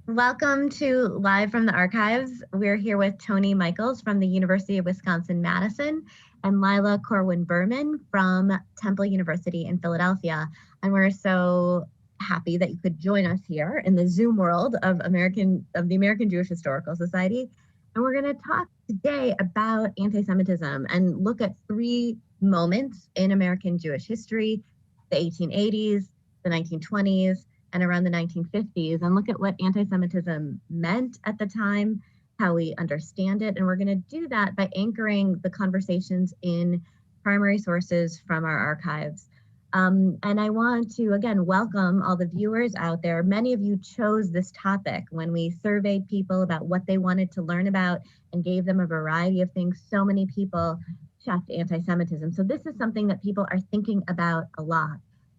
Welcome to Live from the Archives. We're here with Tony Michels from the University of Wisconsin-Madison and Lila Corwin Berman from Temple University in Philadelphia. And we're so happy that you could join us here in the Zoom world of the American Jewish Historical Society. And we're going to talk today about anti-Semitism and look at three moments in American Jewish history: the 1880s, the 1920s, and around the 1950s, and look at what anti-Semitism meant at the time, how we understand it. And we're going to do that by anchoring the conversations in primary sources from our archives. And I want to, again, welcome all the viewers out there. Many of you chose this topic when we surveyed people about what they wanted to learn about and gave them a variety of things. So many people checked anti-Semitism. So this is something that people are thinking about a lot.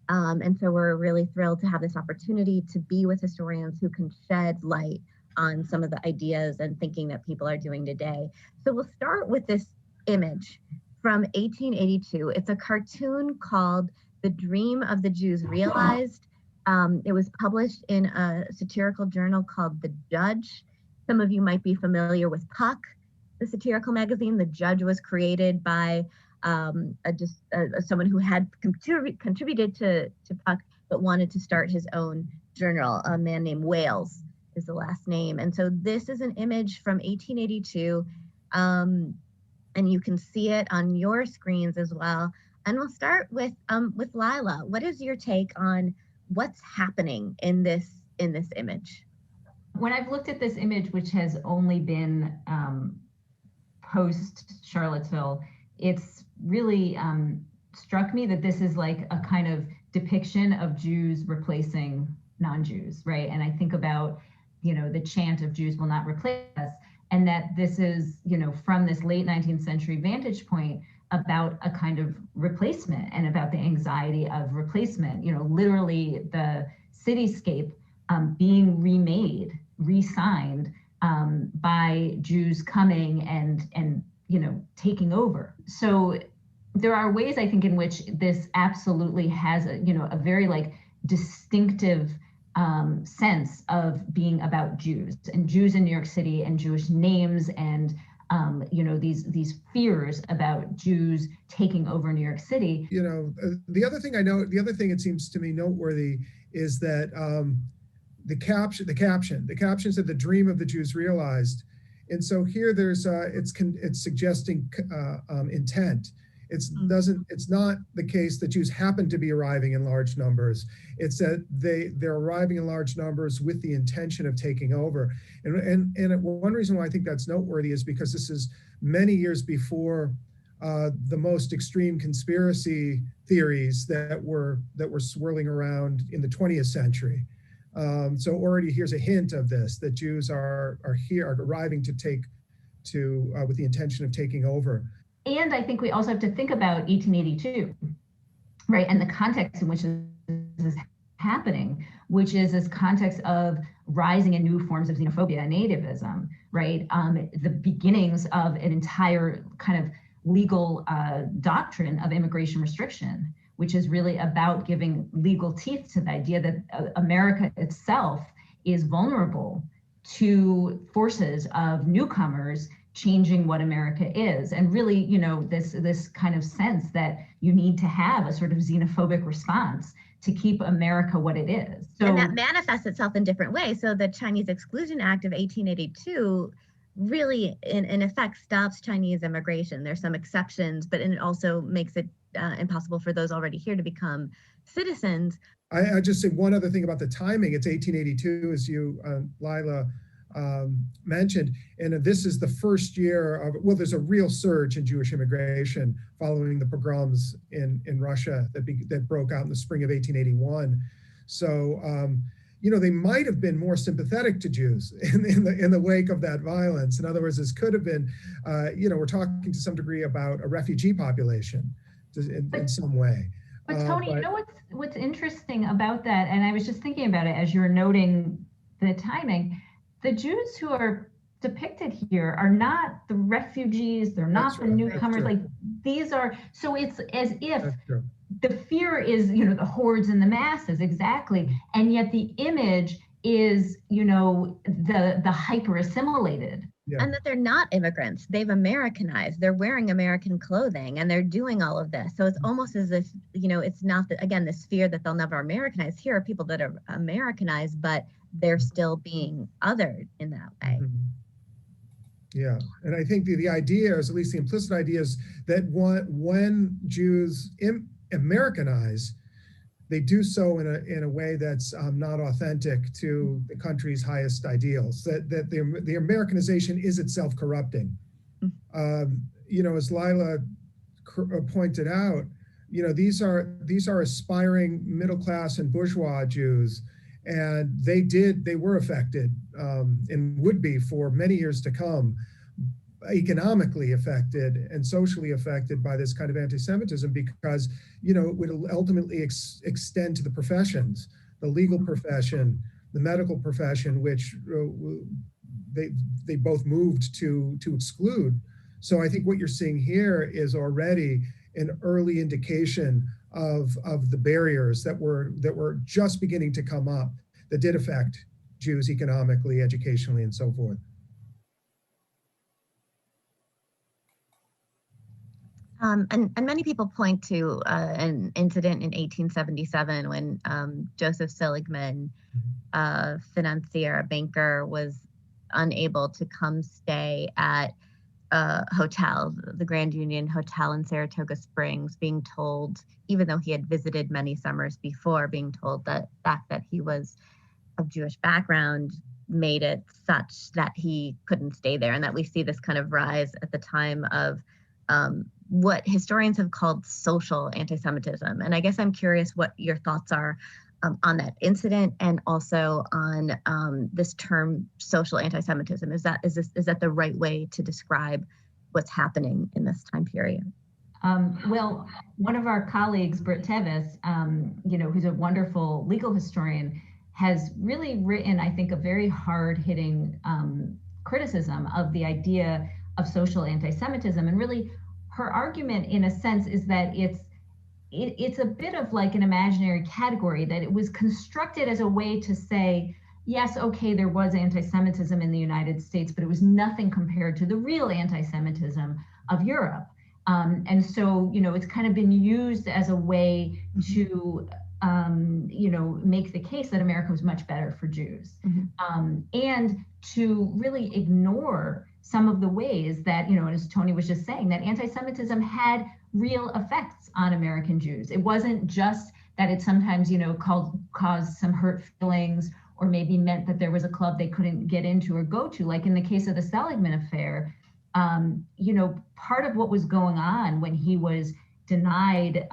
And so we're really thrilled to have this opportunity to be with historians who can shed light on some of the ideas and thinking that people are doing today. So we'll start with this image from 1882. It's a cartoon called The Dream of the Jews Realized. It was published in a satirical journal called The Judge. Some of you might be familiar with Puck, the satirical magazine. The Judge was created by someone who had contributed to Puck but wanted to start his own journal. A man named Wales is the last name. And so this is an image from 1882, and you can see it on your screens as well. And we'll start with Lila. What is your take on what's happening in this image? When I've looked at this image, which has only been post Charlottesville, it's really struck me that this is like a kind of depiction of Jews replacing non-Jews, right? And I think about, the chant of Jews will not replace us, and that this is, from this late 19th century vantage point about a kind of replacement and about the anxiety of replacement, literally the cityscape being remade, re-signed by Jews coming and taking over. So there are ways, I think, in which this absolutely has a very distinctive sense of being about Jews and Jews in New York City and Jewish names and these fears about Jews taking over New York City. The other thing it seems to me noteworthy is that the caption said "The dream of the Jews realized." And so here there's it's suggesting intent. It's not the case that Jews happen to be arriving in large numbers. It's that they're arriving in large numbers with the intention of taking over. And one reason why I think that's noteworthy is because this is many years before the most extreme conspiracy theories that were swirling around in the 20th century. So already here's a hint of this, that Jews are arriving with the intention of taking over. And I think we also have to think about 1882, right? And the context in which this is happening, which is this context of rising and new forms of xenophobia and nativism, right? The beginnings of an entire kind of legal doctrine of immigration restriction, which is really about giving legal teeth to the idea that America itself is vulnerable to forces of newcomers changing what America is. And really, this kind of sense that you need to have a sort of xenophobic response to keep America what it is. So, and that manifests itself in different ways. So the Chinese Exclusion Act of 1882 really, in effect, stops Chinese immigration. There's some exceptions, but it also makes it impossible for those already here to become citizens. I just say one other thing about the timing. It's 1882, as you, Lila, mentioned, and this is the first year of, there's a real surge in Jewish immigration following the pogroms in Russia that broke out in the spring of 1881. So, they might have been more sympathetic to Jews in the wake of that violence. In other words, this could have been, we're talking to some degree about a refugee population in some way. But Tony, what's interesting about that, and I was just thinking about it as you were noting the timing, the Jews who are depicted here are not the refugees, they're not the newcomers, these are, so it's as if the fear is, the hordes and the masses, exactly, and yet the image is, the hyper assimilated. Yeah. And that they're not immigrants. They've Americanized. They're wearing American clothing and they're doing all of this. So it's almost as if, it's not that, again, this fear that they'll never Americanize. Here are people that are Americanized, but they're still being othered in that way. Yeah, and I think the idea is, at least the implicit idea is, that when Jews Americanize, they do so in a way that's not authentic to the country's highest ideals. That the Americanization is itself corrupting. As Lila pointed out, these are aspiring middle class and bourgeois Jews, and they were affected and would be for many years to come, economically affected and socially affected by this kind of anti-Semitism, because it would ultimately extend to the professions, the legal profession, the medical profession, which they both moved to exclude. So I think what you're seeing here is already an early indication of the barriers that were just beginning to come up, that did affect Jews economically, educationally, and so forth. And many people point to an incident in 1877 when Joseph Seligman, a financier, a banker, was unable to come stay at a hotel, the Grand Union Hotel in Saratoga Springs, being told, even though he had visited many summers before, being told that the fact that he was of Jewish background made it such that he couldn't stay there, and that we see this kind of rise at the time of what historians have called social anti-Semitism. And I guess I'm curious what your thoughts are on that incident, and also on this term social anti-Semitism. Is that the right way to describe what's happening in this time period? Well, one of our colleagues, Britt Tevis, who's a wonderful legal historian, has really written, I think, a very hard-hitting criticism of the idea of social anti-Semitism. And really, her argument, in a sense, is that it's a bit of like an imaginary category, that it was constructed as a way to say, yes, okay, there was anti-Semitism in the United States, but it was nothing compared to the real anti-Semitism of Europe. And so, it's kind of been used as a way to, make the case that America was much better for Jews, and to really ignore some of the ways that, as Tony was just saying, that anti-Semitism had real effects on American Jews. It wasn't just that it sometimes, caused some hurt feelings, or maybe meant that there was a club they couldn't get into or go to. Like in the case of the Seligman affair, part of what was going on when he was denied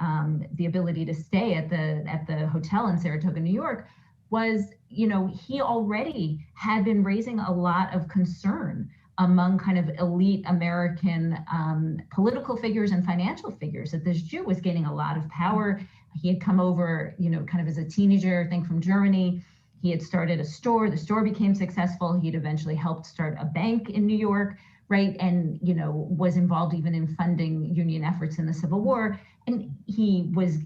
the ability to stay at the hotel in Saratoga, New York, was, he already had been raising a lot of concern among kind of elite American political figures and financial figures, that this Jew was gaining a lot of power. He had come over, kind of as a teenager, I think, from Germany. He had started a store. The store became successful. He'd eventually helped start a bank in New York, right? And, was involved even in funding union efforts in the Civil War. And he was,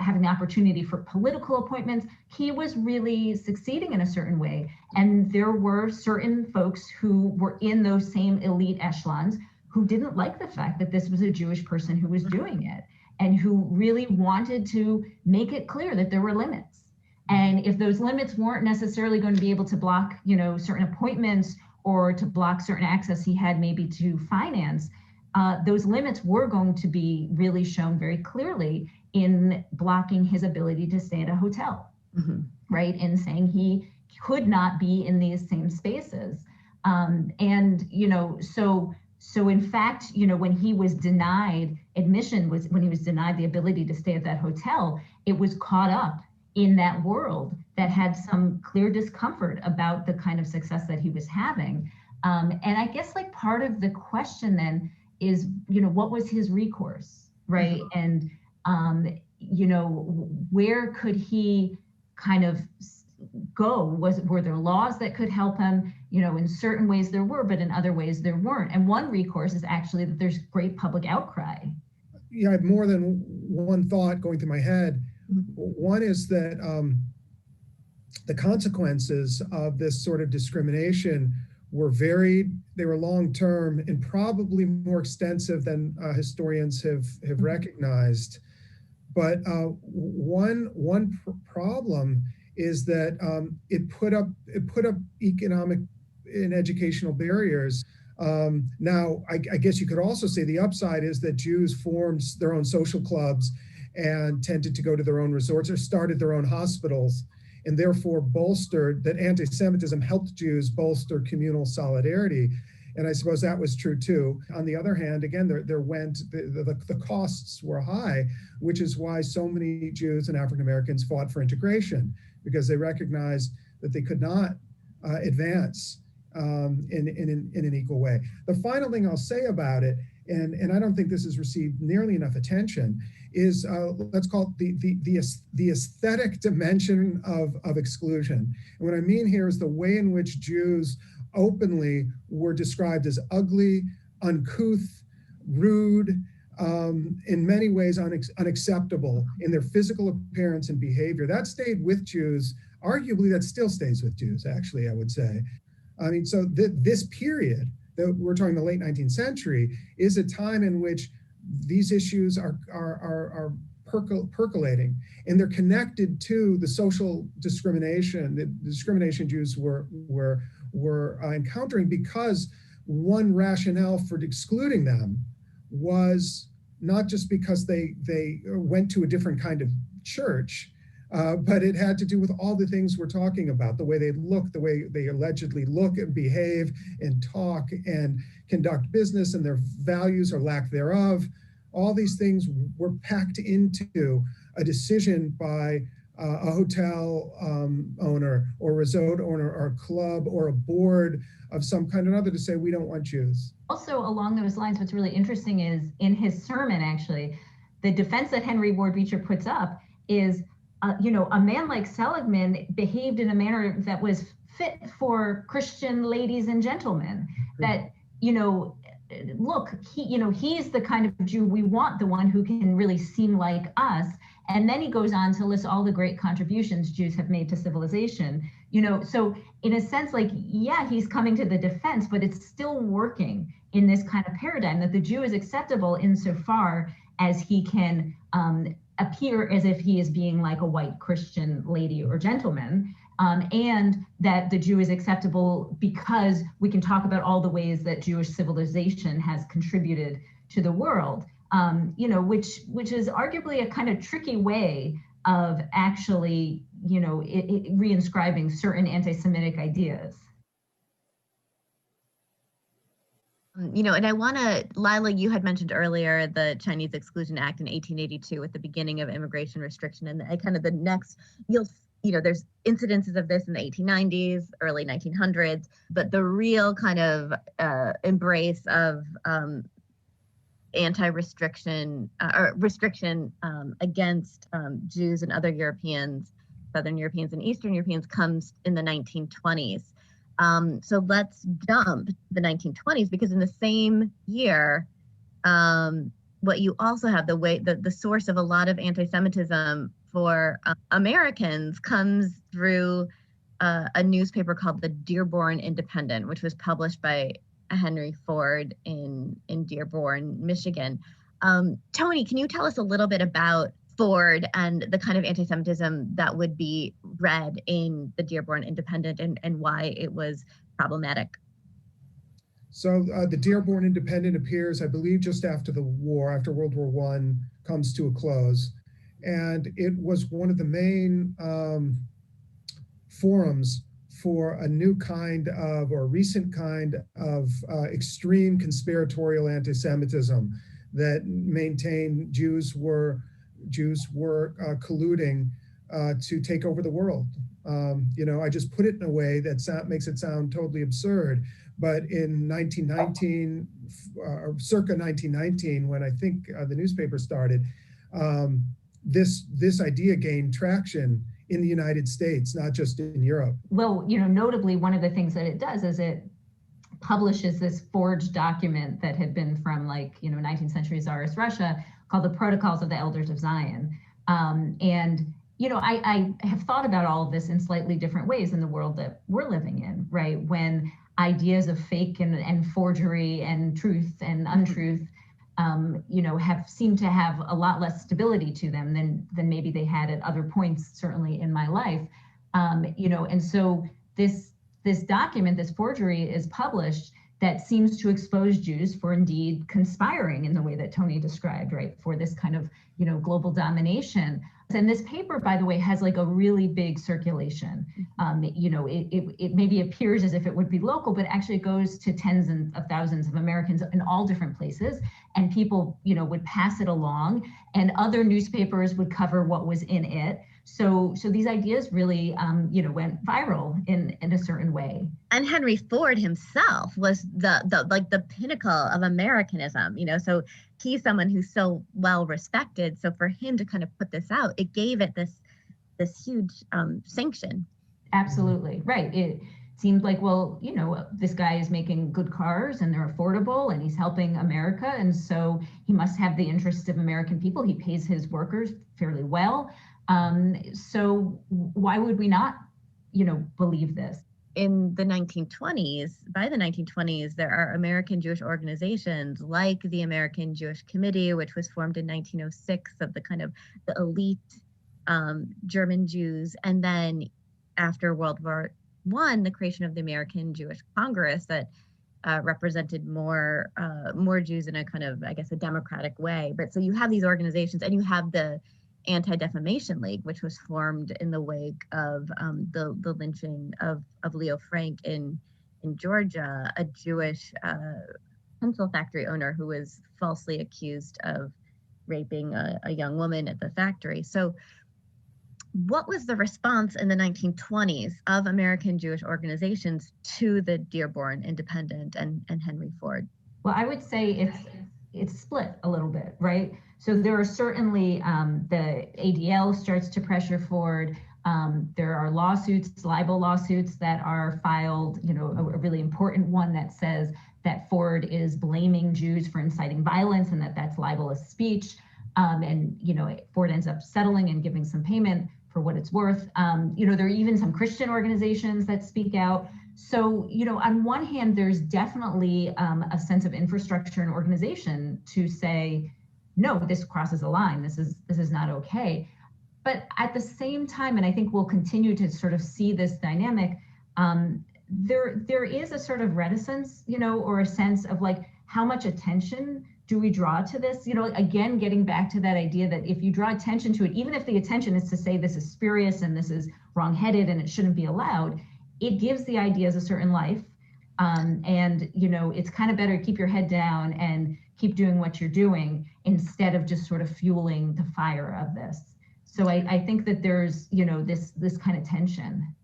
having the opportunity for political appointments. He was really succeeding in a certain way. And there were certain folks who were in those same elite echelons who didn't like the fact that this was a Jewish person who was doing it, and who really wanted to make it clear that there were limits. And if those limits weren't necessarily going to be able to block, certain appointments, or to block certain access he had maybe to finance, those limits were going to be really shown very clearly in blocking his ability to stay at a hotel, right? In saying he could not be in these same spaces. So in fact, when he was denied admission, when he was denied the ability to stay at that hotel, it was caught up in that world that had some clear discomfort about the kind of success that he was having. And I guess like part of the question then is, what was his recourse, right? And, where could he kind of go? Were there laws that could help him? In certain ways there were, but in other ways there weren't. And one recourse is actually that there's great public outcry. Yeah, I have more than one thought going through my head. One is that the consequences of this sort of discrimination were varied, they were long-term, and probably more extensive than historians have recognized. But one problem is that it put up economic and educational barriers. Now, I guess you could also say the upside is that Jews formed their own social clubs and tended to go to their own resorts or started their own hospitals, and therefore bolstered that anti-Semitism helped Jews bolster communal solidarity. And I suppose that was true too. On the other hand, again, the costs were high, which is why so many Jews and African Americans fought for integration, because they recognized that they could not advance in an equal way. The final thing I'll say about it, and I don't think this has received nearly enough attention, is let's call it the aesthetic dimension of exclusion. And what I mean here is the way in which Jews openly were described as ugly, uncouth, rude, in many ways unacceptable in their physical appearance and behavior. That stayed with Jews. Arguably, that still stays with Jews, actually, I would say. I mean, so this period that we're talking the late 19th century is a time in which these issues are percolating, and they're connected to the social discrimination, the discrimination Jews were encountering, because one rationale for excluding them was not just because they went to a different kind of church, but it had to do with all the things we're talking about, the way they look, the way they allegedly look and behave and talk and conduct business, and their values or lack thereof. All these things were packed into a decision by a hotel owner or a resort owner or a club or a board of some kind or another to say, we don't want Jews. Also, along those lines, what's really interesting is in his sermon, actually, the defense that Henry Ward Beecher puts up is, a man like Seligman behaved in a manner that was fit for Christian ladies and gentlemen. That, look, he's the kind of Jew we want, the one who can really seem like us. And then he goes on to list all the great contributions Jews have made to civilization. So in a sense, like, yeah, he's coming to the defense, but it's still working in this kind of paradigm that the Jew is acceptable insofar as he can appear as if he is being like a white Christian lady or gentleman. And that the Jew is acceptable because we can talk about all the ways that Jewish civilization has contributed to the world, which is arguably a kind of tricky way of actually, reinscribing certain anti-Semitic ideas. And I want to, Lila, you had mentioned earlier the Chinese Exclusion Act in 1882 with the beginning of immigration restriction, and kind of the next, there's incidences of this in the 1890s, early 1900s, but the real kind of embrace of anti-restriction or restriction against Jews and other Europeans, Southern Europeans and Eastern Europeans, comes in the 1920s. So let's jump the 1920s, because in the same year, what you also have, the source of a lot of anti-Semitism for Americans comes through a newspaper called the Dearborn Independent, which was published by Henry Ford in Dearborn, Michigan. Tony, can you tell us a little bit about Ford and the kind of anti-Semitism that would be read in the Dearborn Independent and why it was problematic? So the Dearborn Independent appears, I believe, just after the war, after World War I comes to a close. And it was one of the main forums for a new kind of, or recent kind of extreme conspiratorial anti-Semitism that maintained Jews were colluding to take over the world. I just put it in a way that makes it sound totally absurd. But in 1919, circa 1919, when I think the newspaper started, this idea gained traction in the United States, not just in Europe. Well, notably, one of the things that it does is it publishes this forged document that had been from 19th century Tsarist Russia called the Protocols of the Elders of Zion. And I have thought about all of this in slightly different ways in the world that we're living in, right? When ideas of fake and forgery and truth and untruth, have seemed to have a lot less stability to them than maybe they had at other points, certainly in my life. And so this document, this forgery, is published that seems to expose Jews for indeed conspiring in the way that Tony described, right, for this kind of, global domination. And this paper, by the way, has like a really big circulation. It maybe appears as if it would be local, but actually it goes to tens of thousands of Americans in all different places. And people, would pass it along, and other newspapers would cover what was in it. So these ideas really, went viral in a certain way. And Henry Ford himself was the pinnacle of Americanism, so he's someone who's so well respected. So for him to kind of put this out, it gave it this huge sanction. Absolutely, right. It seemed like, well, this guy is making good cars and they're affordable and he's helping America. And so he must have the interests of American people. He pays his workers fairly well. So why would we not, believe this? In the 1920s, by the 1920s, there are American Jewish organizations like the American Jewish Committee, which was formed in 1906 of the kind of the elite German Jews. And then after World War I, the creation of the American Jewish Congress that represented more Jews in a kind of, I guess, a democratic way. But so you have these organizations, and you have the Anti-Defamation League, which was formed in the wake of the lynching of Leo Frank in Georgia, a Jewish pencil factory owner who was falsely accused of raping a young woman at the factory. So what was the response in the 1920s of American Jewish organizations to the Dearborn Independent and Henry Ford? Well, I would say it's split a little bit, right? So there are certainly the ADL starts to pressure Ford. There are lawsuits, libel lawsuits that are filed, a really important one that says that Ford is blaming Jews for inciting violence and that's libelous speech. And Ford ends up settling and giving some payment for what it's worth. There are even some Christian organizations that speak out. So, on one hand, there's definitely a sense of infrastructure and organization to say, no, this crosses a line. This is not okay. But at the same time, and I think we'll continue to sort of see this dynamic, there is a sort of reticence, or a sense of like, how much attention do we draw to this? Again, getting back to that idea that if you draw attention to it, even if the attention is to say this is spurious and this is wrongheaded and it shouldn't be allowed, it gives the ideas a certain life. It's kind of better to keep your head down and keep doing what you're doing instead of just sort of fueling the fire of this. So I think that there's, this kind of tension.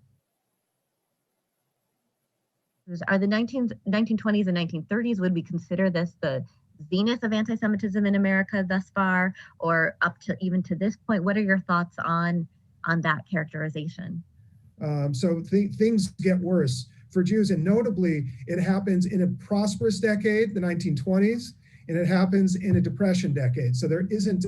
Are the 1920s and 1930s, would we consider this the zenith of anti-Semitism in America thus far, or up to even to this point? What are your thoughts on that characterization? So things get worse for Jews, and notably, it happens in a prosperous decade, the 1920s, and it happens in a depression decade. So there isn't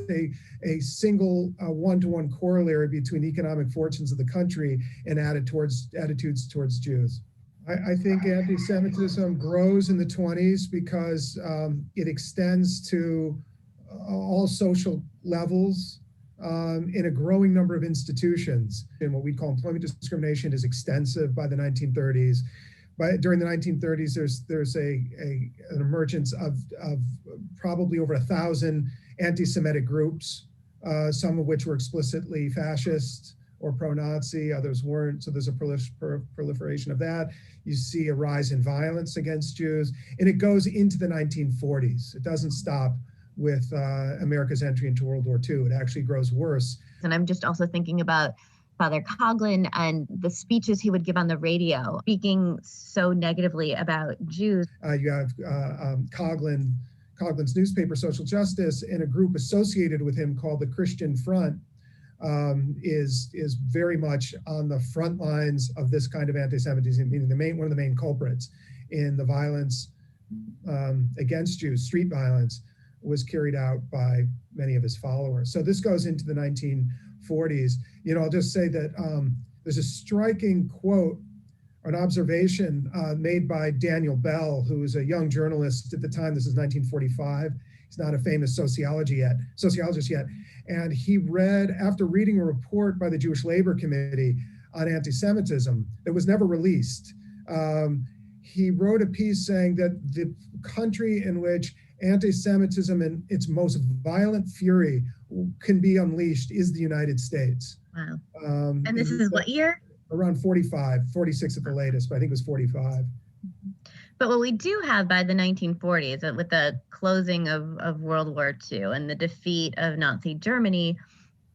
a single one-to-one corollary between economic fortunes of the country and attitudes towards Jews. I think anti-Semitism grows in the 20s because it extends to all social levels in a growing number of institutions. And what we call employment discrimination is extensive by the 1930s. During the 1930s, there's an emergence of probably over 1,000 anti-Semitic groups, some of which were explicitly fascist or pro-Nazi, others weren't. So there's a proliferation of that. You see a rise in violence against Jews, and it goes into the 1940s. It doesn't stop with America's entry into World War II. It actually grows worse. And I'm just also thinking about Father Coughlin and the speeches he would give on the radio, speaking so negatively about Jews. You have Coughlin's newspaper, Social Justice, and a group associated with him called the Christian Front is very much on the front lines of this kind of anti-Semitism, meaning one of the main culprits in the violence against Jews. Street violence was carried out by many of his followers. So this goes into the 1940s 40s. I'll just say that there's a striking quote, an observation made by Daniel Bell, who was a young journalist at the time. This is 1945. He's not a famous sociologist yet. And he read, after reading a report by the Jewish Labor Committee on anti-Semitism that was never released, he wrote a piece saying that the country in which anti-Semitism in its most violent fury can be unleashed is the United States. Wow. And this is what year? Around 45, 46 at the latest, but I think it was 45. But what we do have by the 1940s, with the closing of World War II and the defeat of Nazi Germany,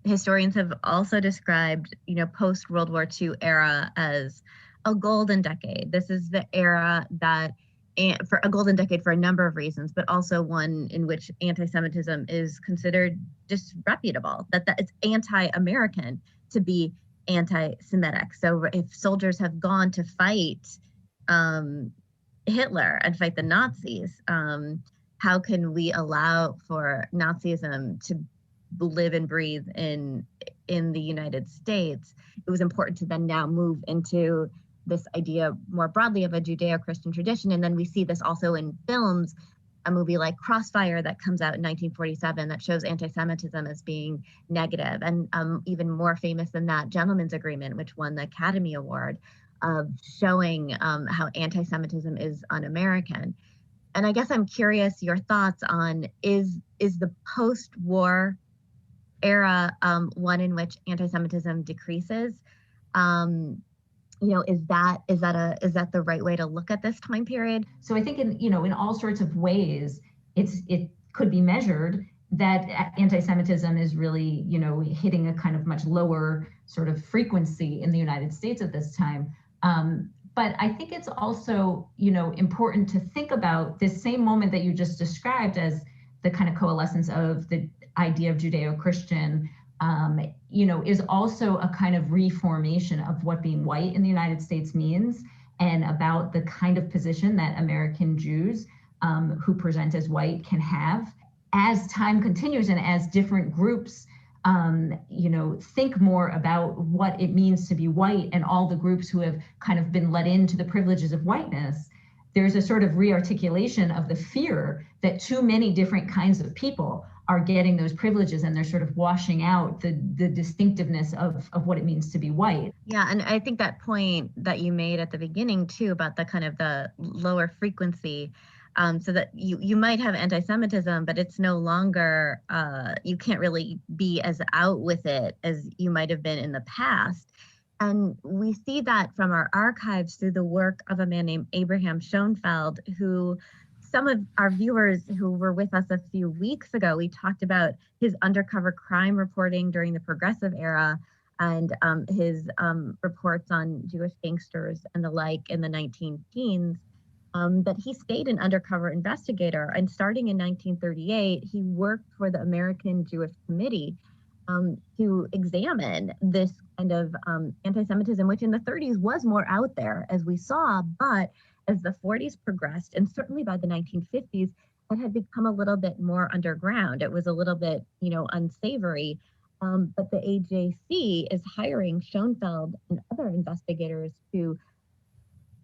historians have also described, post-World War II era as a golden decade. This is the era for a golden decade for a number of reasons, but also one in which anti-Semitism is considered disreputable, that it's anti-American to be anti-Semitic. So if soldiers have gone to fight Hitler and fight the Nazis, how can we allow for Nazism to live and breathe in the United States? It was important to then now move into this idea more broadly of a Judeo-Christian tradition. And then we see this also in films, a movie like Crossfire that comes out in 1947 that shows anti-Semitism as being negative. And even more famous than that, Gentleman's Agreement, which won the Academy Award, of showing how anti-Semitism is un-American. And I guess I'm curious your thoughts on, is the post-war era one in which anti-Semitism decreases? Is that the right way to look at this time period? So I think in all sorts of ways, it could be measured that anti-Semitism is really, hitting a kind of much lower sort of frequency in the United States at this time. But I think it's also, important to think about this same moment that you just described as the kind of coalescence of the idea of Judeo-Christian, is also a kind of reformation of what being white in the United States means, and about the kind of position that American Jews who present as white can have as time continues, and as different groups think more about what it means to be white, and all the groups who have kind of been let into the privileges of whiteness. There's a sort of re-articulation of the fear that too many different kinds of people are getting those privileges, and they're sort of washing out the distinctiveness of what it means to be white. Yeah, and I think that point that you made at the beginning too, about the kind of the lower frequency, so that you might have anti-Semitism, but it's no longer, you can't really be as out with it as you might have been in the past. And we see that from our archives through the work of a man named Abraham Shoenfeld, who some of our viewers who were with us a few weeks ago, we talked about his undercover crime reporting during the Progressive era, and his reports on Jewish gangsters and the like in the 19-teens. But he stayed an undercover investigator, and starting in 1938, he worked for the American Jewish Committee to examine this kind of anti-Semitism, which in the 30s was more out there, as we saw, but as the 40s progressed, and certainly by the 1950s, it had become a little bit more underground. It was a little bit, unsavory. But the AJC is hiring Shoenfeld and other investigators to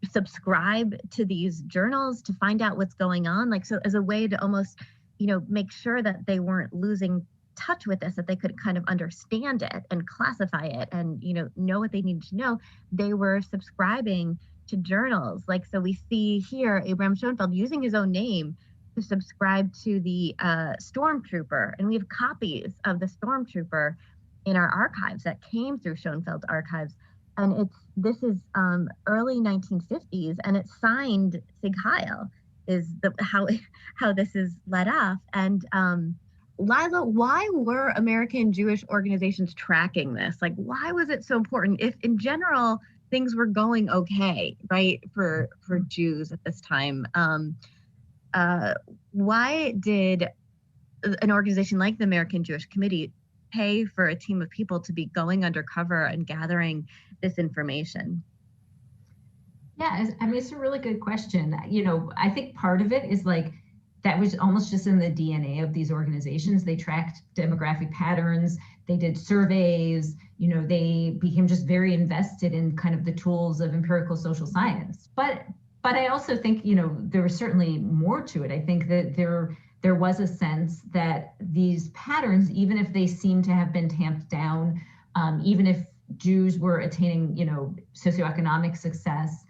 subscribe to these journals to find out what's going on, so as a way to almost, make sure that they weren't losing touch with this, that they could kind of understand it and classify it and, know what they needed to know. They were subscribing to journals. So we see here Abraham Shoenfeld using his own name to subscribe to the Stormtrooper. And we have copies of the Stormtrooper in our archives that came through Schoenfeld's archives. And this is early 1950s, and it's signed Sig Heil, is how this is led off. And Lila, why were American Jewish organizations tracking this? Why was it so important? If in general things were going okay, right, for Jews at this time, why did an organization like the American Jewish Committee pay for a team of people to be going undercover and gathering this information? Yeah, it's a really good question. I think part of it is that was almost just in the DNA of these organizations. They tracked demographic patterns, they did surveys, they became just very invested in kind of the tools of empirical social science. But I also think, there was certainly more to it. I think that there was a sense that these patterns, even if they seem to have been tamped down, even if Jews were attaining, socioeconomic success,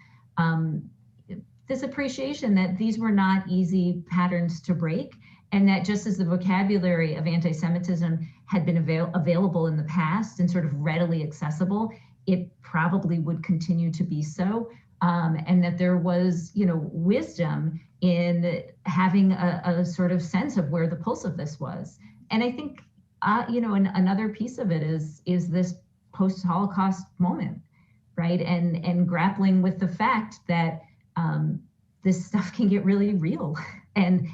this appreciation that these were not easy patterns to break, and that just as the vocabulary of anti-Semitism had been available in the past and sort of readily accessible, it probably would continue to be so, and that there was, wisdom in having a sort of sense of where the pulse of this was. And I think, another piece of it is this post-Holocaust moment, right? And grappling with the fact that this stuff can get really real. And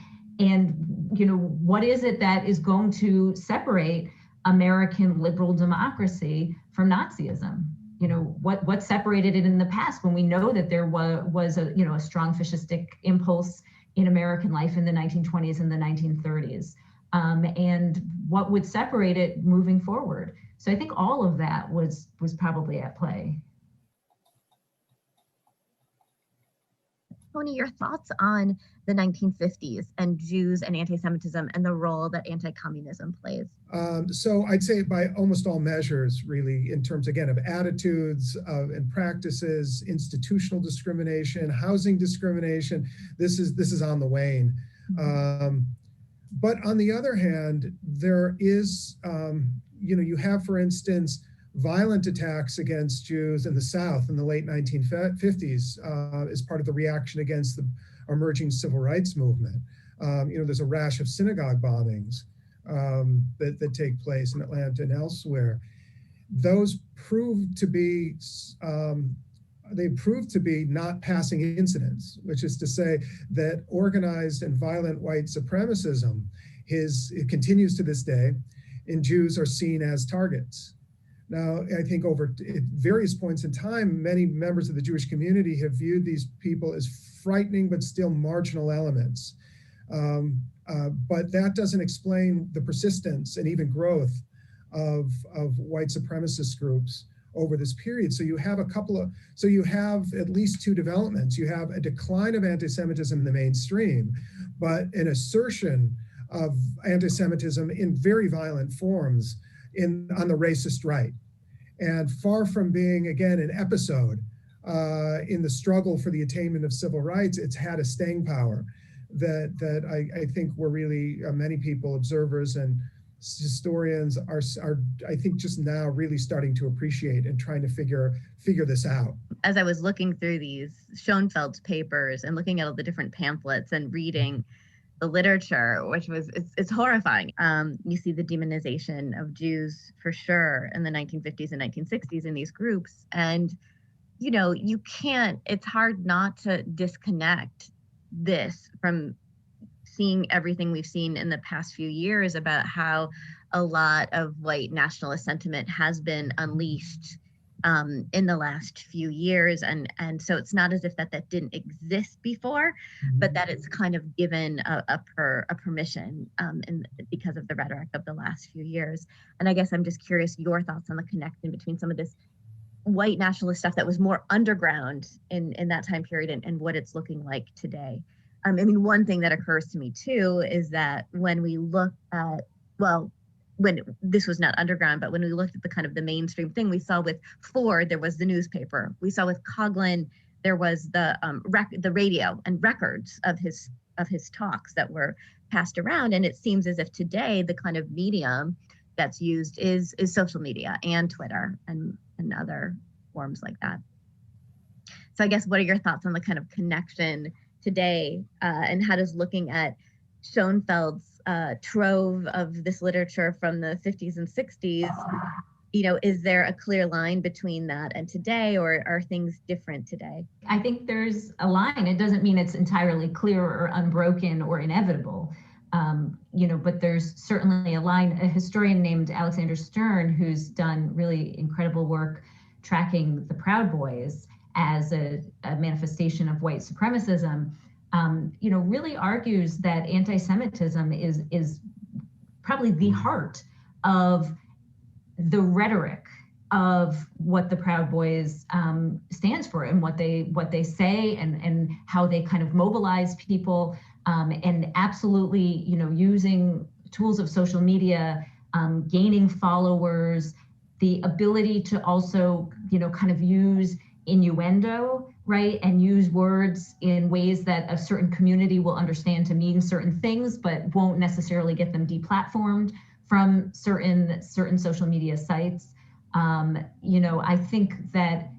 what is it that is going to separate American liberal democracy from Nazism? What separated it in the past when we know that there was a strong fascistic impulse in American life in the 1920s and the 1930s, and what would separate it moving forward? So I think all of that was probably at play. Tony, your thoughts on the 1950s and Jews and anti-Semitism and the role that anti-communism plays? So I'd say by almost all measures, really, in terms, again, of attitudes and practices, institutional discrimination, housing discrimination, this is on the wane. But on the other hand, there is, you have, for instance, violent attacks against Jews in the South in the late 1950s as part of the reaction against the emerging civil rights movement. There's a rash of synagogue bombings that take place in Atlanta and elsewhere. Those proved to be not passing incidents, which is to say that organized and violent white supremacism it continues to this day, and Jews are seen as targets. Now, I think at various points in time, many members of the Jewish community have viewed these people as frightening but still marginal elements. But that doesn't explain the persistence and even growth of white supremacist groups over this period. So you have at least two developments. You have a decline of anti-Semitism in the mainstream, but an assertion of anti-Semitism in very violent forms on the racist right. And far from being, again, an episode in the struggle for the attainment of civil rights, it's had a staying power that I think we're really, many people, observers and historians are, I think, just now really starting to appreciate and trying to figure this out. As I was looking through these Shoenfeld's papers and looking at all the different pamphlets and reading the literature, which it's horrifying. You see the demonization of Jews for sure in the 1950s and 1960s in these groups. And, it's hard not to disconnect this from seeing everything we've seen in the past few years about how a lot of white nationalist sentiment has been unleashed in the last few years. And so it's not as if that didn't exist before, but that it's kind of given a permission because of the rhetoric of the last few years. And I guess I'm just curious your thoughts on the connection between some of this white nationalist stuff that was more underground in that time period and what it's looking like today. One thing that occurs to me too is that when we look at, when this was not underground, but when we looked at the kind of the mainstream thing, we saw with Ford, there was the newspaper. We saw with Coughlin, there was the radio and records of his talks that were passed around. And it seems as if today the kind of medium that's used is social media and Twitter and other forms like that. So I guess what are your thoughts on the kind of connection today, and how does looking at Shoenfeld's trove of this literature from the 50s and 60s, is there a clear line between that and today, or are things different today? I think there's a line. It doesn't mean it's entirely clear or unbroken or inevitable, but there's certainly a line. A historian named Alexander Stern, who's done really incredible work tracking the Proud Boys as a manifestation of white supremacism, really argues that anti-Semitism is probably the heart of the rhetoric of what the Proud Boys stands for, and what they say, and how they kind of mobilize people, and absolutely, using tools of social media, gaining followers, the ability to also, kind of use innuendo, right, and use words in ways that a certain community will understand to mean certain things, but won't necessarily get them deplatformed from certain social media sites. I think that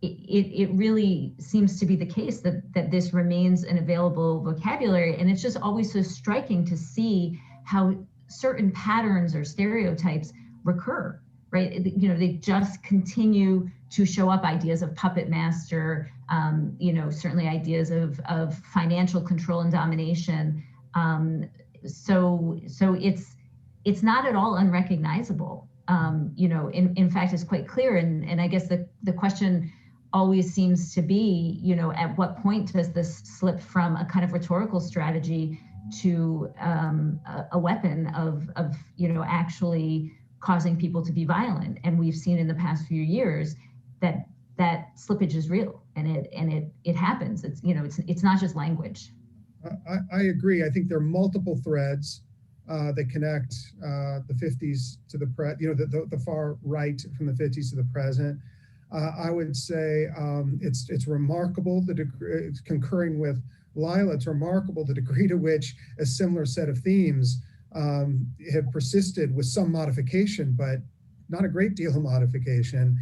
it really seems to be the case that this remains an available vocabulary, and it's just always so striking to see how certain patterns or stereotypes recur, right? They just continue to show up, ideas of puppet master, certainly ideas of financial control and domination. So it's not at all unrecognizable. In fact, it's quite clear. And I guess the question always seems to be, at what point does this slip from a kind of rhetorical strategy to a weapon of actually causing people to be violent? And we've seen in the past few years that slippage is real, and it happens. It's not just language. I agree. I think there are multiple threads that connect the 50s to the far right from the 50s to the present. I would say it's remarkable, the degree, concurring with Lila, it's remarkable the degree to which a similar set of themes have persisted with some modification, but not a great deal of modification.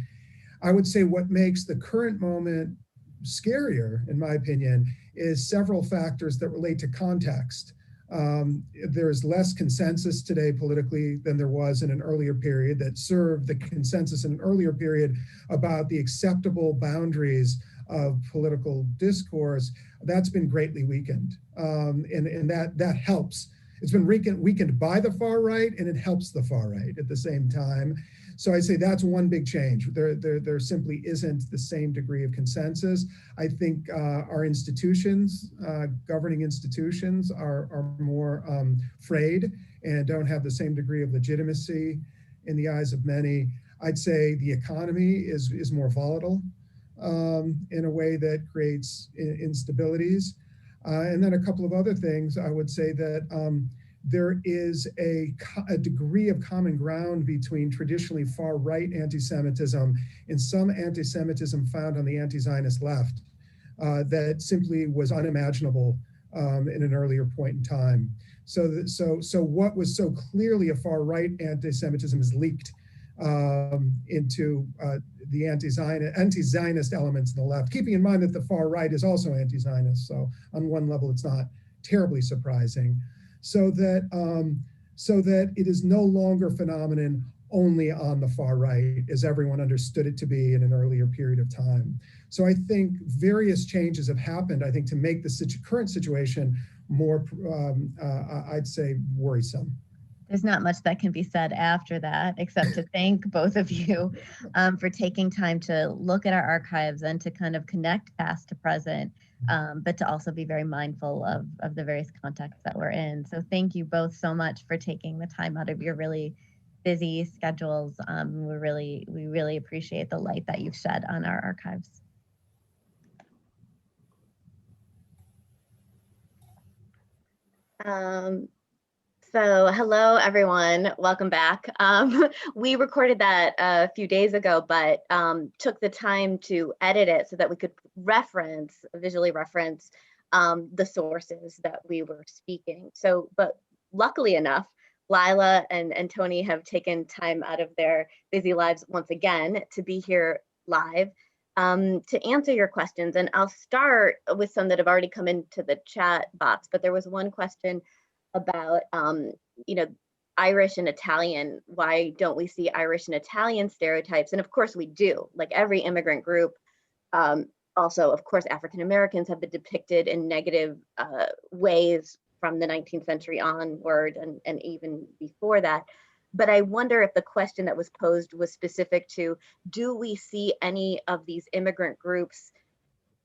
I would say what makes the current moment scarier, in my opinion, is several factors that relate to context. There's less consensus today politically than there was in an earlier period that served the consensus in an earlier period about the acceptable boundaries of political discourse. That's been greatly weakened, and that helps. It's been weakened by the far right, and it helps the far right at the same time. So I say that's one big change. There simply isn't the same degree of consensus. I think our institutions, governing institutions, are more frayed and don't have the same degree of legitimacy in the eyes of many. I'd say the economy is more volatile in a way that creates instabilities. And then a couple of other things. I would say that there is a degree of common ground between traditionally far-right anti-Semitism and some anti-Semitism found on the anti-Zionist left that simply was unimaginable in an earlier point in time. So what was so clearly a far-right anti-Semitism is leaked into the anti-Zionist elements in the left, keeping in mind that the far right is also anti-Zionist. So on one level, it's not terribly surprising. So that it is no longer a phenomenon only on the far right, as everyone understood it to be in an earlier period of time. So I think various changes have happened, I think, to make the current situation more, I'd say, worrisome. There's not much that can be said after that, except to thank both of you for taking time to look at our archives and to kind of connect past to present, but to also be very mindful of the various contexts that we're in. So thank you both so much for taking the time out of your really busy schedules. We really appreciate the light that you've shed on our archives. So hello, everyone. Welcome back. We recorded that a few days ago, but took the time to edit it so that we could visually reference the sources that we were speaking. So, but luckily enough, Lila and Tony have taken time out of their busy lives once again to be here live to answer your questions. And I'll start with some that have already come into the chat box, but there was one question about, Irish and Italian. Why don't we see Irish and Italian stereotypes? And of course we do, like every immigrant group. Also, of course, African Americans have been depicted in negative ways from the 19th century onward and even before that. But I wonder if the question that was posed was specific to, do we see any of these immigrant groups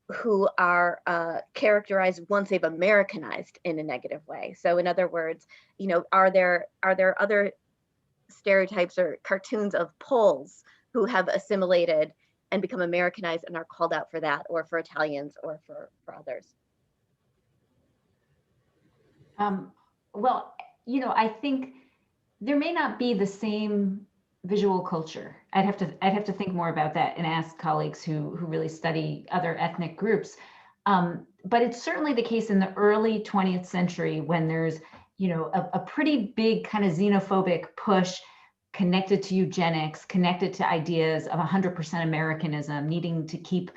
who are characterized once they've Americanized in a negative way. So in other words, you know, are there other stereotypes or cartoons of Poles who have assimilated and become Americanized and are called out for that, or for Italians, or for others? Well, you know, I think there may not be the same visual culture. I'd have to think more about that and ask colleagues who really study other ethnic groups. But it's certainly the case in the early 20th century when there's, you know, a pretty big kind of xenophobic push connected to eugenics, connected to ideas of 100% Americanism, needing to keep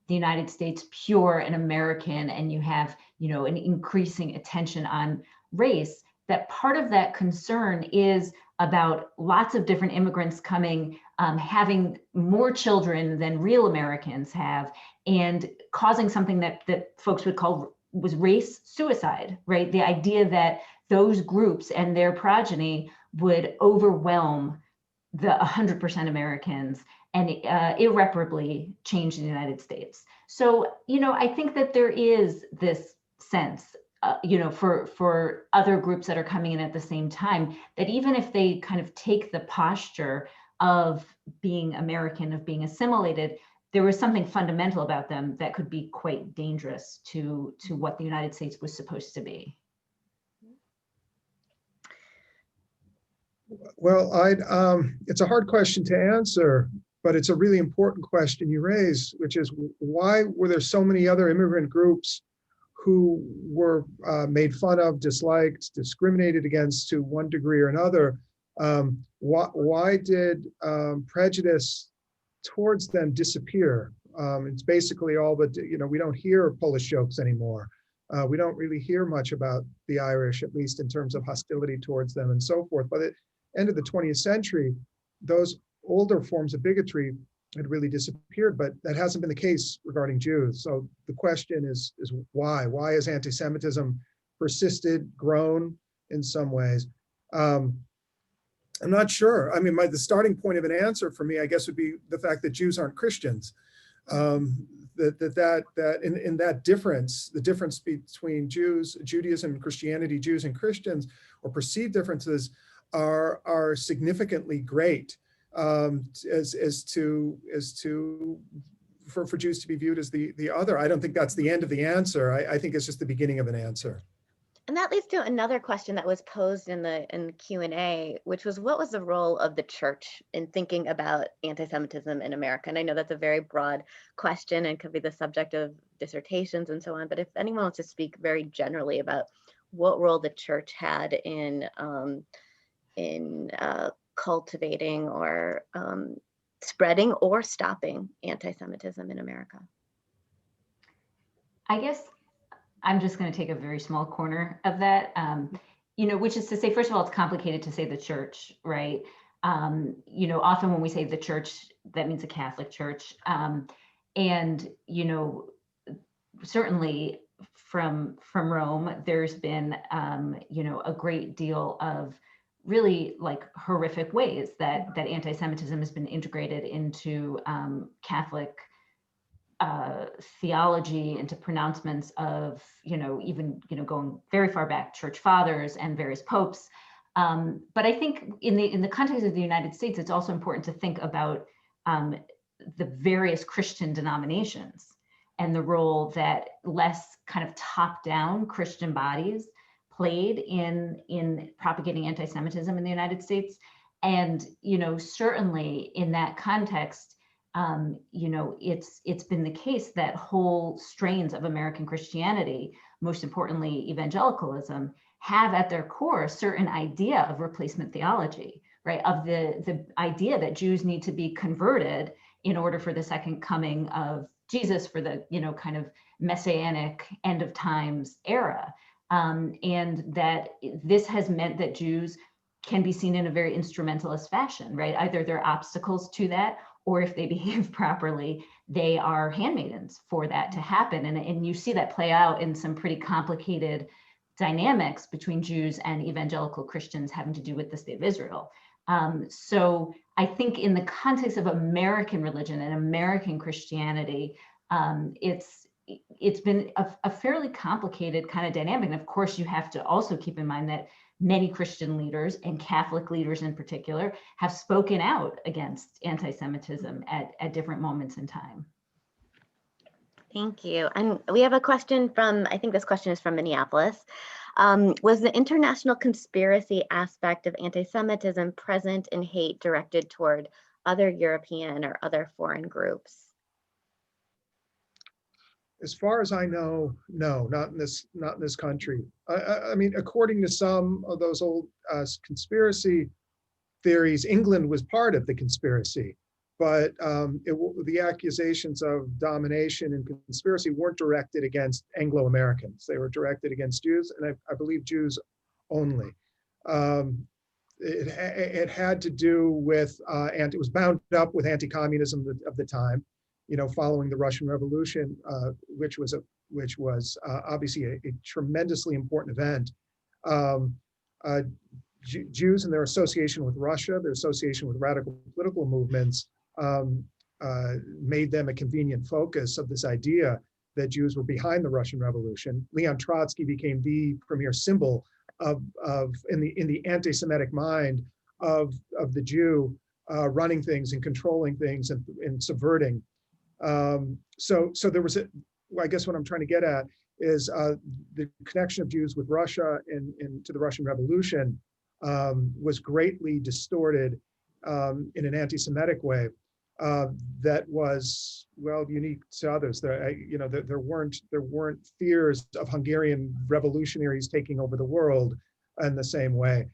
the United States pure and American, and you have, you know, an increasing attention on race. That part of that concern is about lots of different immigrants coming, having more children than real Americans have, and causing something that folks would call was race suicide, right? The idea that those groups and their progeny would overwhelm the 100% Americans and irreparably change the United States. So, you know, I think that there is this sense, you know, for other groups that are coming in at the same time, that even if they kind of take the posture of being American, of being assimilated, there was something fundamental about them that could be quite dangerous to what the United States was supposed to be. Well, it's a hard question to answer, but it's a really important question you raise, which is why were there so many other immigrant groups who were made fun of, disliked, discriminated against to one degree or another? Why did prejudice towards them disappear? It's basically all but, you know, we don't hear Polish jokes anymore. We don't really hear much about the Irish, at least in terms of hostility towards them and so forth. By the end of the 20th century, those older forms of bigotry had really disappeared, but that hasn't been the case regarding Jews. So the question is why? Why has anti-Semitism persisted, grown in some ways? I'm not sure. I mean, the starting point of an answer for me, I guess, would be the fact that Jews aren't Christians. That in that difference, the difference between Judaism and Christianity, Jews and Christians, or perceived differences, are significantly great, as to for Jews to be viewed as the other. I don't think that's the end of the answer. I think it's just the beginning of an answer. And that leads to another question that was posed in the Q&A, which was, what was the role of the church in thinking about anti-Semitism in America? And I know that's a very broad question and could be the subject of dissertations and so on, but if anyone wants to speak very generally about what role the church had in cultivating or spreading or stopping anti-Semitism in America. I guess I'm just going to take a very small corner of that, you know, which is to say, first of all, it's complicated to say the church, right? You know, often when we say the church, that means a Catholic church. And, you know, certainly from Rome, there's been, you know, a great deal of really like horrific ways that anti-Semitism has been integrated into Catholic theology, into pronouncements of, you know, even, you know, going very far back, church fathers and various popes. But I think in the context of the United States, it's also important to think about the various Christian denominations and the role that less kind of top-down Christian bodies played in propagating anti-Semitism in the United States. And, you know, certainly in that context, you know, it's been the case that whole strains of American Christianity, most importantly evangelicalism, have at their core a certain idea of replacement theology, right? Of the idea that Jews need to be converted in order for the second coming of Jesus, for the, you know, kind of messianic end of times era. And that this has meant that Jews can be seen in a very instrumentalist fashion, right? Either they're obstacles to that, or if they behave properly, they are handmaidens for that to happen. And you see that play out in some pretty complicated dynamics between Jews and evangelical Christians having to do with the state of Israel. So I think in the context of American religion and American Christianity, it's, it's been a fairly complicated kind of dynamic. And of course, you have to also keep in mind that many Christian leaders and Catholic leaders in particular have spoken out against anti-Semitism at different moments in time. Thank you. And we have a question from, I think this question is from Minneapolis. Was the international conspiracy aspect of anti-Semitism present in hate directed toward other European or other foreign groups? As far as I know, no, not in this country. I mean, according to some of those old conspiracy theories, England was part of the conspiracy, but the accusations of domination and conspiracy weren't directed against Anglo-Americans. They were directed against Jews, and I believe Jews only. It had to do with, and it was bound up with anti-communism of the time, following the Russian Revolution, which was obviously a tremendously important event. Jews and their association with Russia, their association with radical political movements, made them a convenient focus of this idea that Jews were behind the Russian Revolution. Leon Trotsky became the premier symbol of in the anti-Semitic mind of the Jew running things and controlling things and subverting. So there was I guess what I'm trying to get at is the connection of Jews with Russia and to the Russian Revolution was greatly distorted in an anti-Semitic way that was, well, unique to others. There weren't fears of Hungarian revolutionaries taking over the world in the same way.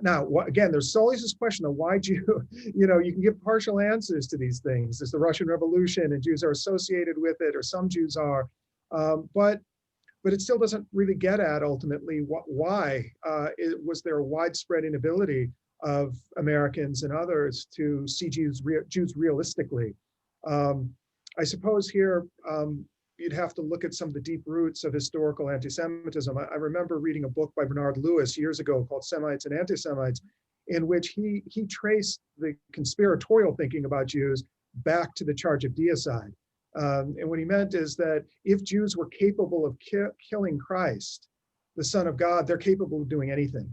Now, again, there's always this question of why you can give partial answers to these things. There's the Russian Revolution and Jews are associated with it, or some Jews are, but it still doesn't really get at ultimately why was there a widespread inability of Americans and others to see Jews realistically. I suppose here you'd have to look at some of the deep roots of historical anti-Semitism. I remember reading a book by Bernard Lewis years ago called Semites and Anti-Semites, in which he traced the conspiratorial thinking about Jews back to the charge of deicide. And what he meant is that if Jews were capable of killing Christ, the Son of God, they're capable of doing anything.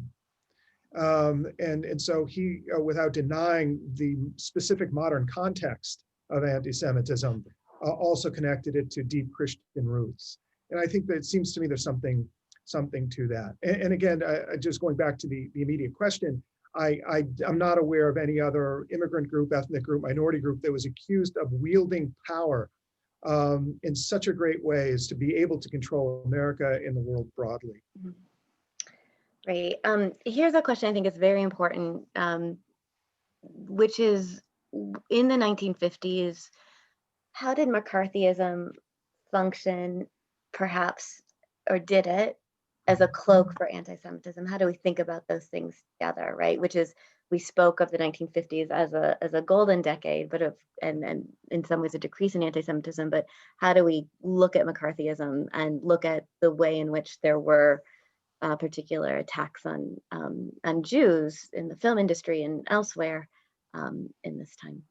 And so he, without denying the specific modern context of anti-Semitism, also connected it to deep Christian roots. And I think that it seems to me there's something to that. And again, just going back to the immediate question, I'm not aware of any other immigrant group, ethnic group, minority group that was accused of wielding power in such a great way as to be able to control America and the world broadly. Right. Here's a question I think is very important, which is, in the 1950s, how did McCarthyism function, perhaps, or did it, as a cloak for anti-Semitism? How do we think about those things together, right? Which is, we spoke of the 1950s as a golden decade, but and in some ways a decrease in anti-Semitism. But how do we look at McCarthyism and look at the way in which there were particular attacks on Jews in the film industry and elsewhere in this time?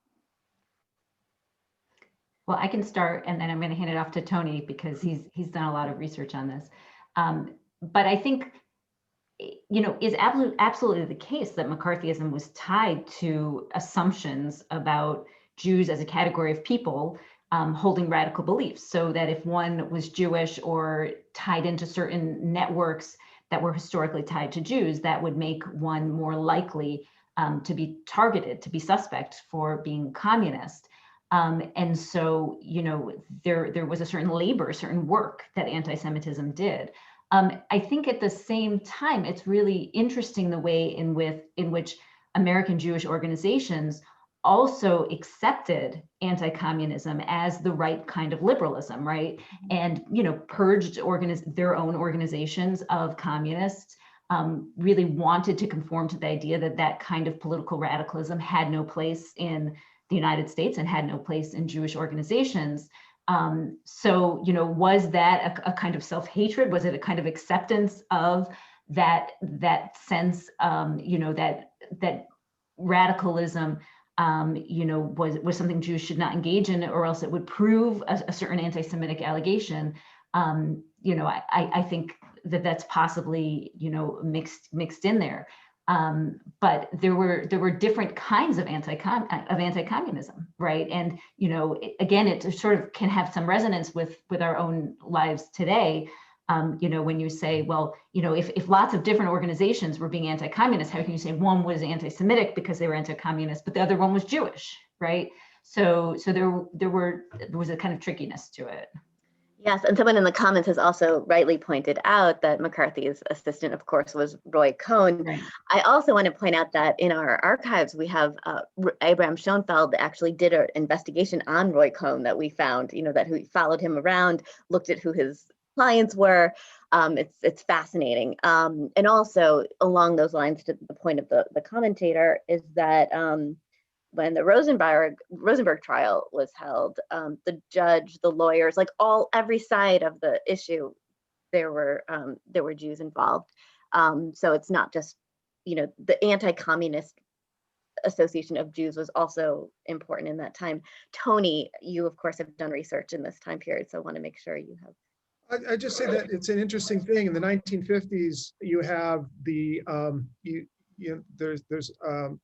Well, I can start, and then I'm going to hand it off to Tony because he's done a lot of research on this. But I think, is absolutely the case that McCarthyism was tied to assumptions about Jews as a category of people holding radical beliefs. So that if one was Jewish or tied into certain networks that were historically tied to Jews, that would make one more likely to be targeted, to be suspect for being communist. And so, there was a certain labor, certain work that anti-Semitism did. I think at the same time, it's really interesting the way in which American Jewish organizations also accepted anti-communism as the right kind of liberalism, right? And, purged their own organizations of communists, really wanted to conform to the idea that that kind of political radicalism had no place in the United States and had no place in Jewish organizations. So, was that a kind of self-hatred? Was it a kind of acceptance of that sense, that radicalism was something Jews should not engage in, or else it would prove a certain anti-Semitic allegation. I think that's possibly mixed in there. But there were different kinds of anti-communism, right? And again, it sort of can have some resonance with our own lives today. When you say, well, if lots of different organizations were being anti-communist, how can you say one was anti-Semitic because they were anti-communist, but the other one was Jewish, right? So there was a kind of trickiness to it. Yes, and someone in the comments has also rightly pointed out that McCarthy's assistant, of course, was Roy Cohn. Right. I also want to point out that in our archives, we have Abraham Shoenfeld actually did an investigation on Roy Cohn that we found, that who followed him around, looked at who his clients were. It's fascinating. And also along those lines, to the point of the commentator, is that when the Rosenberg trial was held, the judge, the lawyers, like every side of the issue, there were Jews involved. So it's not just, the Anti-Communist Association of Jews was also important in that time. Tony, you of course have done research in this time period, so I want to make sure you have. I just say that it's an interesting thing. In the 1950s, you have the there's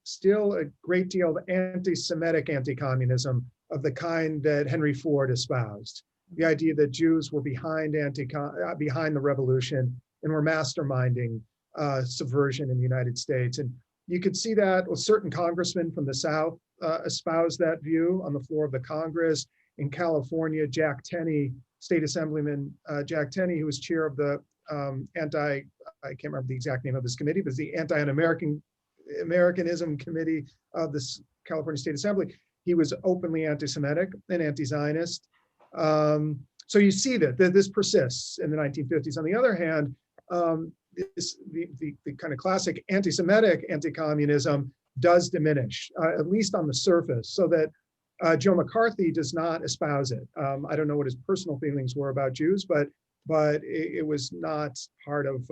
still a great deal of anti-Semitic anti-communism of the kind that Henry Ford espoused. The idea that Jews were behind the revolution and were masterminding subversion in the United States. And you could see that certain congressmen from the South espoused that view on the floor of the Congress. In California, Jack Tenney, State Assemblyman Jack Tenney, who was chair of the I can't remember the exact name of this committee, but it's the Anti-Americanism Committee of the California State Assembly. He was openly anti-Semitic and anti-Zionist. So you see that this persists in the 1950s. On the other hand, the kind of classic anti-Semitic anti-communism does diminish, at least on the surface, so that Joe McCarthy does not espouse it. I don't know what his personal feelings were about Jews, but it was not part of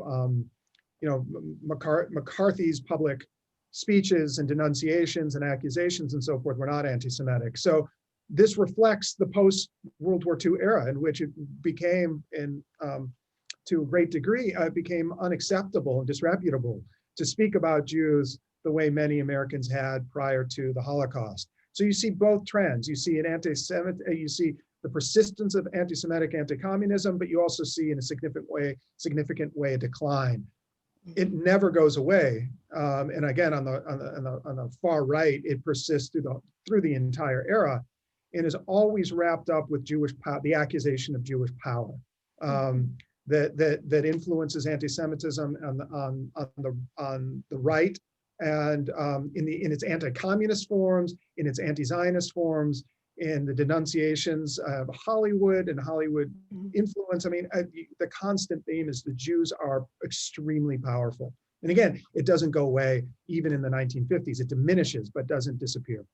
McCarthy's public speeches and denunciations and accusations and so forth were not anti-Semitic. So this reflects the post-World War II era in which it became, to a great degree, became unacceptable and disreputable to speak about Jews the way many Americans had prior to the Holocaust. So you see both trends. You see you see the persistence of anti-Semitic anti-communism, but you also see in a significant way a decline. It never goes away, and again on the far right, it persists through the entire era, and is always wrapped up with the accusation of Jewish power that influences anti-Semitism on the right, and in its anti-communist forms, in its anti-Zionist forms, in the denunciations of Hollywood and Hollywood influence. I mean, the constant theme is the Jews are extremely powerful. And again, it doesn't go away even in the 1950s. It diminishes, but doesn't disappear.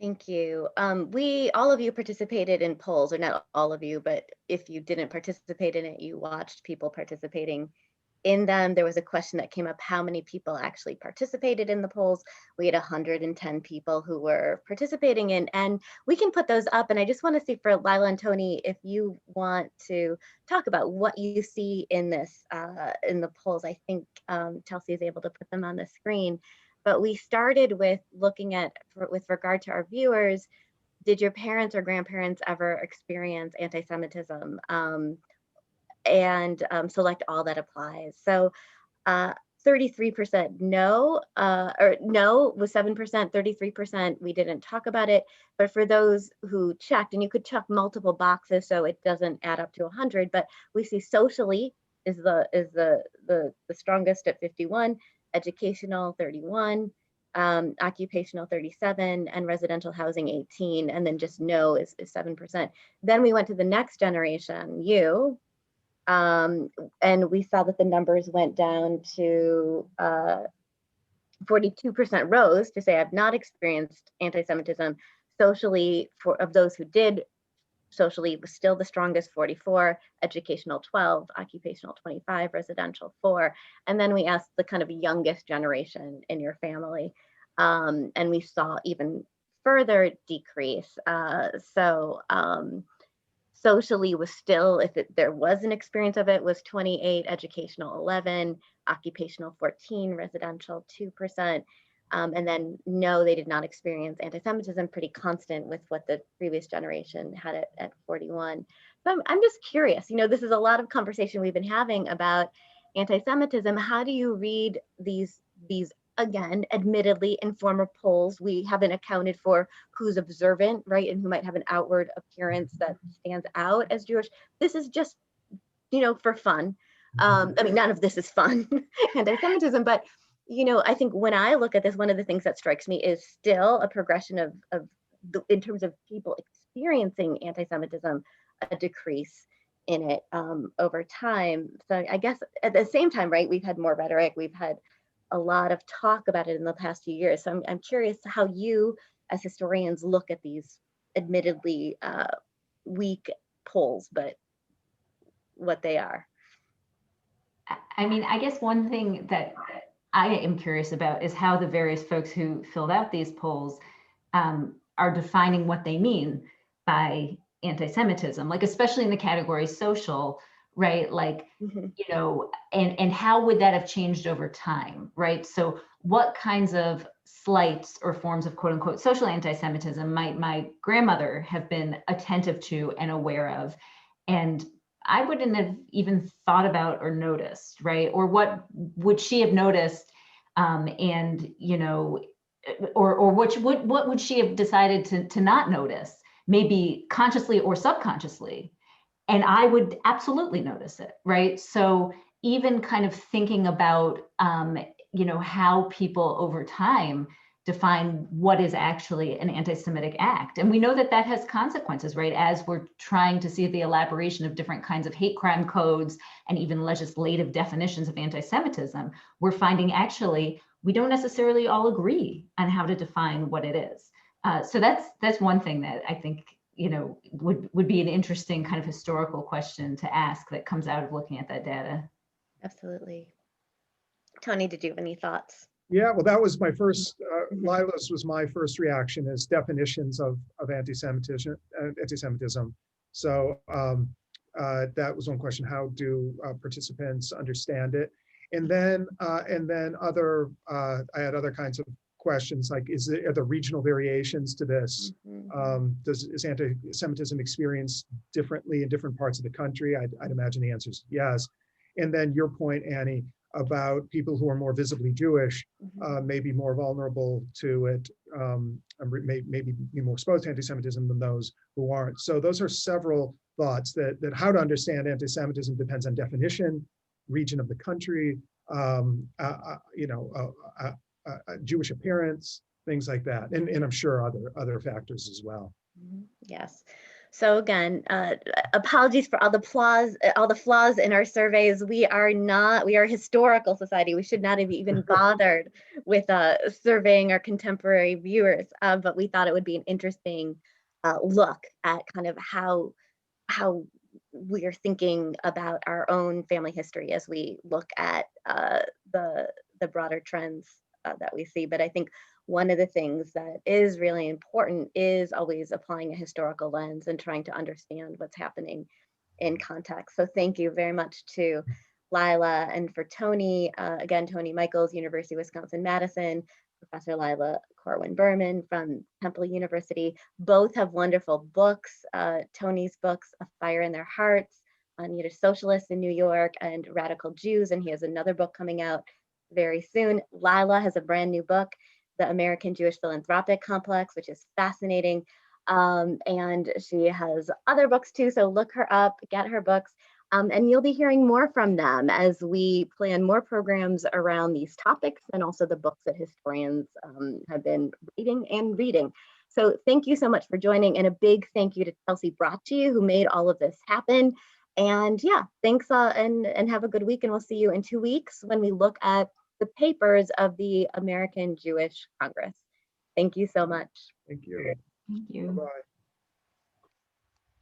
Thank you. All of you participated in polls, or not all of you, but if you didn't participate in it, you watched people participating in them. There was a question that came up, how many people actually participated in the polls? We had 110 people who were participating in, and we can put those up. And I just want to see for Lila and Tony, if you want to talk about what you see in this, in the polls. I think Chelsea is able to put them on the screen. But we started with looking at, with regard to our viewers, did your parents or grandparents ever experience anti-Semitism? And select all that applies. So 33% no, or no was 7%, 33% we didn't talk about it. But for those who checked, and you could check multiple boxes so it doesn't add up to 100, but we see socially is the strongest at 51, educational 31, occupational 37, and residential housing 18, and then just no is 7%. Then we went to the next generation, you. And we saw that the numbers went down to 42% rose to say I've not experienced anti-Semitism. Socially, of those who did, socially was still the strongest, 44, educational 12, occupational 25, residential 4. And then we asked the kind of youngest generation in your family. And we saw even further decrease. Socially was still, if there was an experience of it, was 28, educational 11, occupational 14, residential 2%. And then no, they did not experience anti-Semitism, pretty constant with what the previous generation had it at 41. So I'm just curious, this is a lot of conversation we've been having about anti-Semitism. How do you read these again, admittedly informal polls? We haven't accounted for who's observant, right, and who might have an outward appearance that stands out as Jewish. This is just, for fun. I mean, none of this is fun, anti-Semitism, but I think when I look at this, one of the things that strikes me is still a progression in terms of people experiencing anti-Semitism, a decrease in it over time. So I guess at the same time, right, we've had more rhetoric, we've had a lot of talk about it in the past few years. So I'm curious how you, as historians, look at these admittedly weak polls, but what they are. I mean, I guess one thing that I am curious about is how the various folks who filled out these polls are defining what they mean by anti-Semitism, like especially in the category social, right? Like, and how would that have changed over time, right? So what kinds of slights or forms of quote unquote social anti-Semitism might my grandmother have been attentive to and aware of? And I wouldn't have even thought about or noticed, right? Or what would she have noticed? And, or what would she have decided to not notice, maybe consciously or subconsciously? And I would absolutely notice it, right? So even kind of thinking about, how people over time define what is actually an anti-Semitic act. And we know that that has consequences, right? As we're trying to see the elaboration of different kinds of hate crime codes and even legislative definitions of anti-Semitism, we're finding actually we don't necessarily all agree on how to define what it is. So that's one thing that I think would be an interesting kind of historical question to ask that comes out of looking at that data. Absolutely. Tony, did you have any thoughts? Yeah, well, that was my first, Lila's was my first reaction as definitions of anti-Semitism. So that was one question: how do participants understand it? And then other, I had other kinds of questions like, are there regional variations to this? Is anti-Semitism experienced differently in different parts of the country? I'd imagine the answer is yes. And then your point, Annie, about people who are more visibly Jewish may be more vulnerable to it, maybe be more exposed to anti-Semitism than those who aren't. So those are several thoughts that how to understand anti-Semitism depends on definition, region of the country, Jewish appearance, things like that, and I'm sure other factors as well. Yes. So again, apologies for all the flaws in our surveys. We are a historical society. We should not have even bothered with surveying our contemporary viewers, but we thought it would be an interesting look at kind of how we are thinking about our own family history as we look at the broader trends that we see. But I think one of the things that is really important is always applying a historical lens and trying to understand what's happening in context. So thank you very much to Lila, and for Tony, again, Tony Michels, University of Wisconsin-Madison, Professor Lila Corwin Berman from Temple University. Both have wonderful books. Tony's books, A Fire in Their Hearts, on Yiddish Socialists in New York, and Radical Jews, and he has another book coming out very soon. Lila has a brand new book, The American Jewish Philanthropic Complex, which is fascinating. And she has other books too, so look her up, get her books. And you'll be hearing more from them as we plan more programs around these topics and also the books that historians have been reading. So thank you so much for joining, and a big thank you to Chelsea Bracci, who made all of this happen. And yeah, thanks and have a good week, and we'll see you in 2 weeks when we look at the papers of the American Jewish Congress. Thank you so much. Thank you. Thank you. Bye-bye.